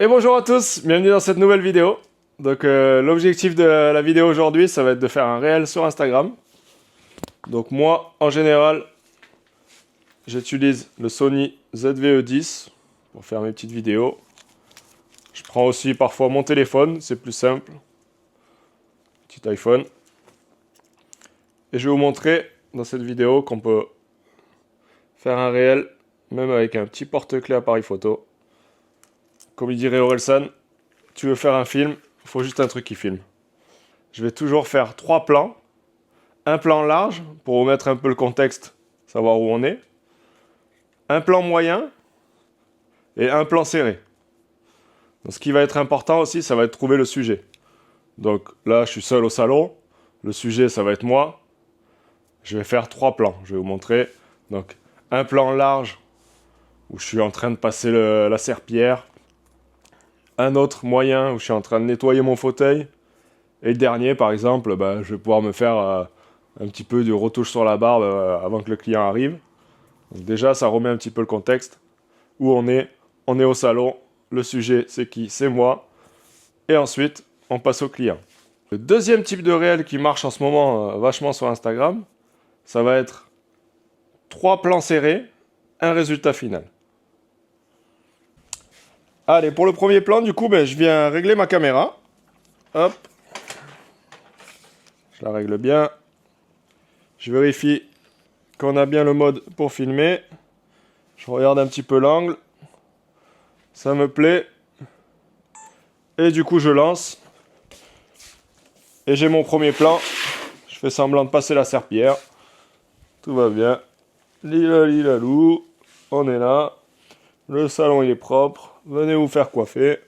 Et bonjour à tous, bienvenue dans cette nouvelle vidéo. Donc l'objectif de la vidéo aujourd'hui, ça va être de faire un réel sur Instagram. Donc moi, en général, j'utilise le Sony ZV-E10 pour faire mes petites vidéos. Je prends aussi parfois mon téléphone, c'est plus simple. Petit iPhone. Et je vais vous montrer dans cette vidéo qu'on peut faire un réel, même avec un petit porte-clés appareil photo. Comme il dirait Orelsan, tu veux faire un film, il faut juste un truc qui filme. Je vais toujours faire 3 plans. Un plan large, pour vous mettre un peu le contexte, savoir où on est. Un plan moyen et un plan serré. Donc, ce qui va être important aussi, ça va être trouver le sujet. Donc là, je suis seul au salon. Le sujet, ça va être moi. Je vais faire 3 plans. Je vais vous montrer. Donc, un plan large, où je suis en train de passer la serpillière. Un autre moyen, où je suis en train de nettoyer mon fauteuil. Et le dernier, par exemple, je vais pouvoir me faire un petit peu de retouche sur la barbe avant que le client arrive. Donc déjà, ça remet un petit peu le contexte. Où on est au salon. Le sujet, c'est qui? C'est moi. Et ensuite, on passe au client. Le deuxième type de réel qui marche en ce moment vachement sur Instagram, ça va être 3 plans serrés, un résultat final. Allez, pour le premier plan, du coup, je viens régler ma caméra. Hop. Je la règle bien. Je vérifie qu'on a bien le mode pour filmer. Je regarde un petit peu l'angle. Ça me plaît. Et du coup, je lance. Et j'ai mon premier plan. Je fais semblant de passer la serpillière. Tout va bien. Lila lila lou. On est là. Le salon, il est propre. Venez vous faire coiffer.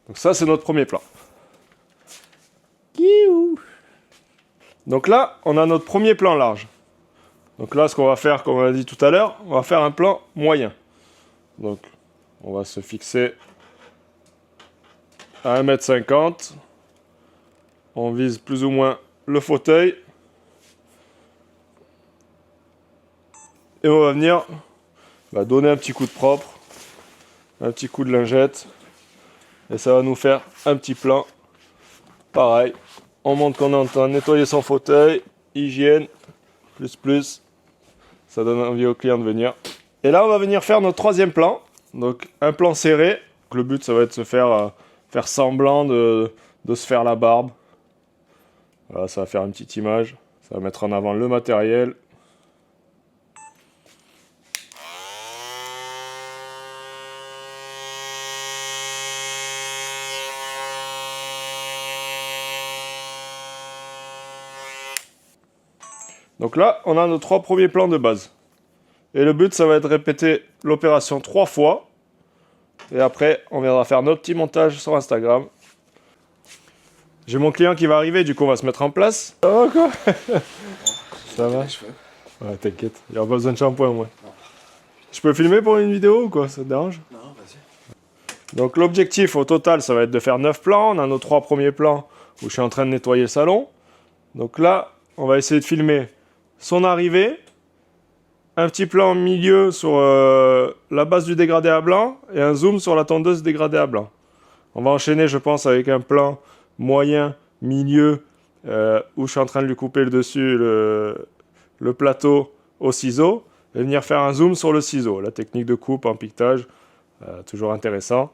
Donc ça, c'est notre premier plan. Donc là, on a notre premier plan large. Donc là, ce qu'on va faire, comme on a dit tout à l'heure, on va faire un plan moyen. Donc, on va se fixer à 1,50 m. On vise plus ou moins le fauteuil. Et on va venir donner un petit coup de propre, un petit coup de lingette. Et ça va nous faire un petit plan. Pareil, on montre qu'on est en train de nettoyer son fauteuil. Hygiène, plus. Ça donne envie au client de venir. Et là, on va venir faire notre troisième plan. Donc, un plan serré. Donc, le but, ça va être de se faire semblant de se faire la barbe. Voilà, ça va faire une petite image. Ça va mettre en avant le matériel. Donc là, on a nos 3 premiers plans de base. Et le but, ça va être de répéter l'opération 3 fois. Et après, on viendra faire notre petit montage sur Instagram. J'ai mon client qui va arriver, du coup, on va se mettre en place. Ça va quoi? Ça va? Ouais, t'inquiète, il n'y aura pas besoin de shampoing, moi. Je peux filmer pour une vidéo ou quoi? Ça te dérange? Non, vas-y. Donc l'objectif au total, ça va être de faire 9 plans. On a nos 3 premiers plans où je suis en train de nettoyer le salon. Donc là, on va essayer de filmer son arrivée. Un petit plan au milieu sur la base du dégradé à blanc et un zoom sur la tondeuse dégradée à blanc. On va enchaîner, je pense, avec un plan moyen, milieu, où je suis en train de lui couper le dessus, le plateau au ciseau, et venir faire un zoom sur le ciseau. La technique de coupe en piquetage, toujours intéressant.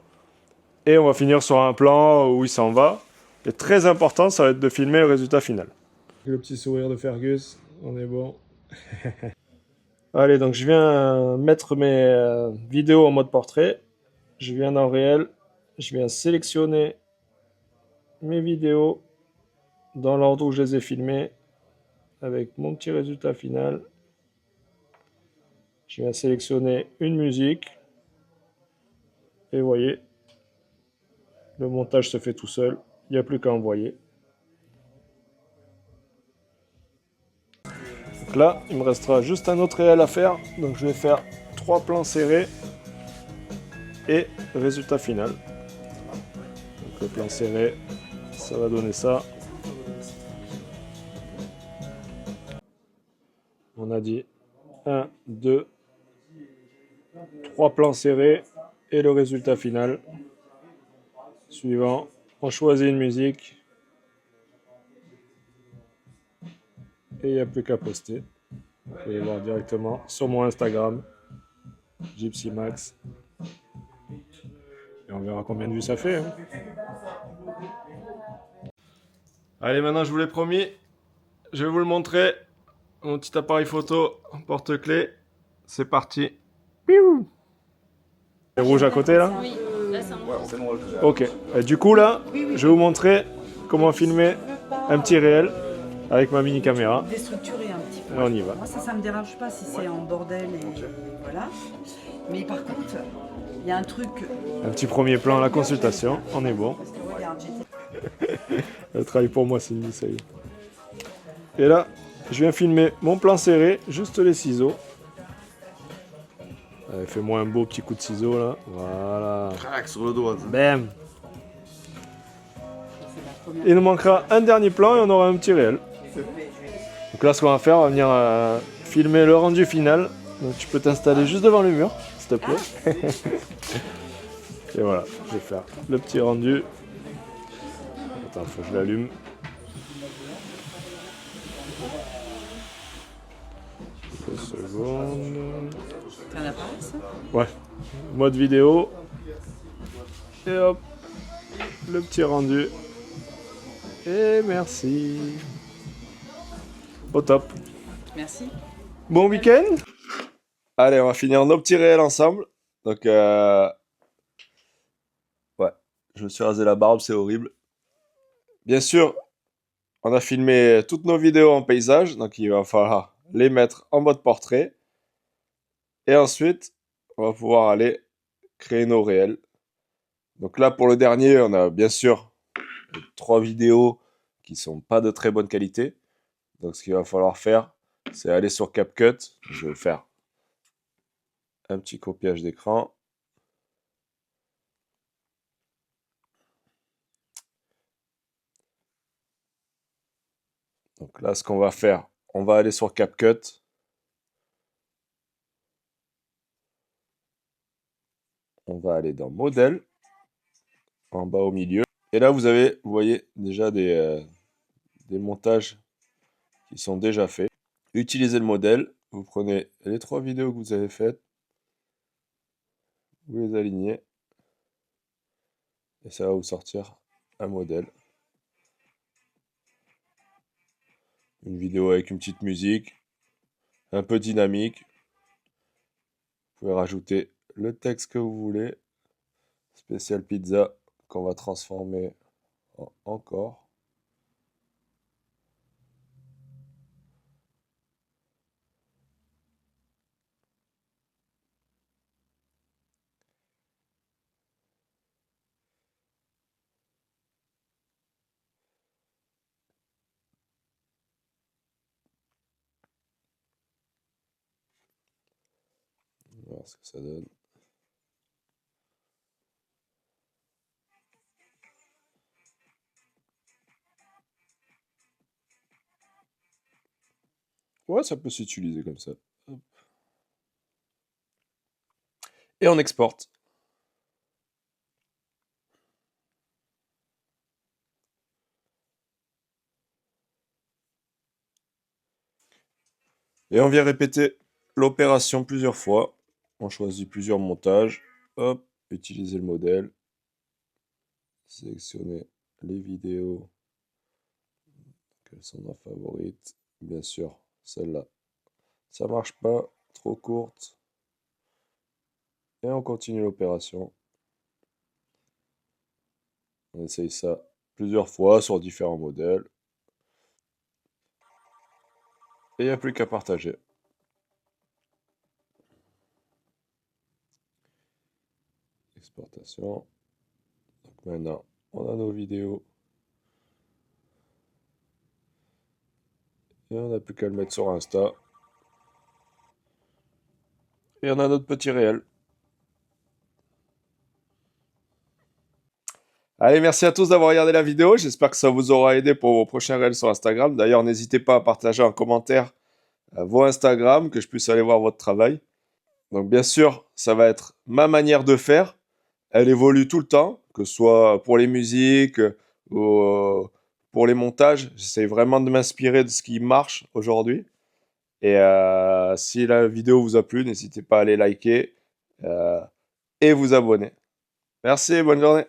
Et on va finir sur un plan où il s'en va. Et très important, ça va être de filmer le résultat final. Le petit sourire de Fergus, on est bon. Allez, donc je viens mettre mes vidéos en mode portrait. Je viens dans réel. Je viens sélectionner mes vidéos dans l'ordre où je les ai filmées avec mon petit résultat final. Je viens sélectionner une musique. Et vous voyez, le montage se fait tout seul. Il n'y a plus qu'à envoyer. Donc là, il me restera juste un autre réel à faire. Donc je vais faire 3 plans serrés et résultat final. Donc le plan serré, ça va donner ça. On a dit 1, 2, 3 plans serrés et le résultat final. Suivant, on choisit une musique. Et il n'y a plus qu'à poster. Vous pouvez voir directement sur mon Instagram, Gypsy Max. Et on verra combien de vues ça fait. Hein. Allez, maintenant je vous l'ai promis, je vais vous le montrer. Mon petit appareil photo porte-clés. C'est parti. Piou. C'est rouge à côté là? Oui, là c'est bon. Ok. Et du coup là, je vais vous montrer comment filmer un petit réel avec ma mini caméra. Déstructuré un petit peu. Et on y va. Moi ça me dérange pas si c'est en bordel et voilà. Mais par contre, il y a un truc. Un petit premier plan, la consultation, on est bon. Parce que regarde, j'étais. Elle travaille pour moi, Cindy, ça y est. Et là, je viens filmer mon plan serré, juste les ciseaux. Allez, fais-moi un beau petit coup de ciseau là. Voilà. Crac sur le doigt. Bam. Il nous manquera un dernier plan et on aura un petit réel. Donc là, ce qu'on va faire, on va venir filmer le rendu final. Donc tu peux t'installer juste devant le mur, s'il te plaît. Et voilà, je vais faire le petit rendu. Attends, faut que je l'allume. Deux secondes. C'est un appareil ça? Ouais, mode vidéo. Et hop, le petit rendu. Et merci. Au top. Merci. Bon week-end. Allez, on va finir nos petits réels ensemble. Donc, ouais, je me suis rasé la barbe, c'est horrible. Bien sûr, on a filmé toutes nos vidéos en paysage, donc il va falloir les mettre en mode portrait. Et ensuite, on va pouvoir aller créer nos réels. Donc là, pour le dernier, on a bien sûr 3 vidéos qui sont pas de très bonne qualité. Donc ce qu'il va falloir faire, c'est aller sur CapCut. Je vais faire un petit copiage d'écran. Donc là, ce qu'on va faire, on va aller sur CapCut. On va aller dans Modèle, en bas au milieu. Et là, vous voyez déjà des montages qui sont déjà faits. Utilisez le modèle. Vous prenez les 3 vidéos que vous avez faites. Vous les alignez. Et ça va vous sortir un modèle. Une vidéo avec une petite musique, un peu dynamique. Vous pouvez rajouter le texte que vous voulez. Spécial pizza qu'on va transformer en encore. On va voir ce que ça donne. Ouais, ça peut s'utiliser comme ça. Hop. Et on exporte. Et on vient répéter l'opération plusieurs fois. On choisit plusieurs montages. Hop, utiliser le modèle. Sélectionner les vidéos. Quelles sont nos favorites? Bien sûr, celle-là. Ça marche pas, trop courte. Et on continue l'opération. On essaye ça plusieurs fois sur différents modèles. Et il n'y a plus qu'à partager. Exportation. Donc maintenant, on a nos vidéos. Et on n'a plus qu'à le mettre sur Insta. Et on a notre petit réel. Allez, merci à tous d'avoir regardé la vidéo. J'espère que ça vous aura aidé pour vos prochains réels sur Instagram. D'ailleurs, n'hésitez pas à partager en commentaire vos Instagram, que je puisse aller voir votre travail. Donc bien sûr, ça va être ma manière de faire. Elle évolue tout le temps, que ce soit pour les musiques ou pour les montages. J'essaie vraiment de m'inspirer de ce qui marche aujourd'hui. Et si la vidéo vous a plu, n'hésitez pas à aller liker et vous abonner. Merci, bonne journée.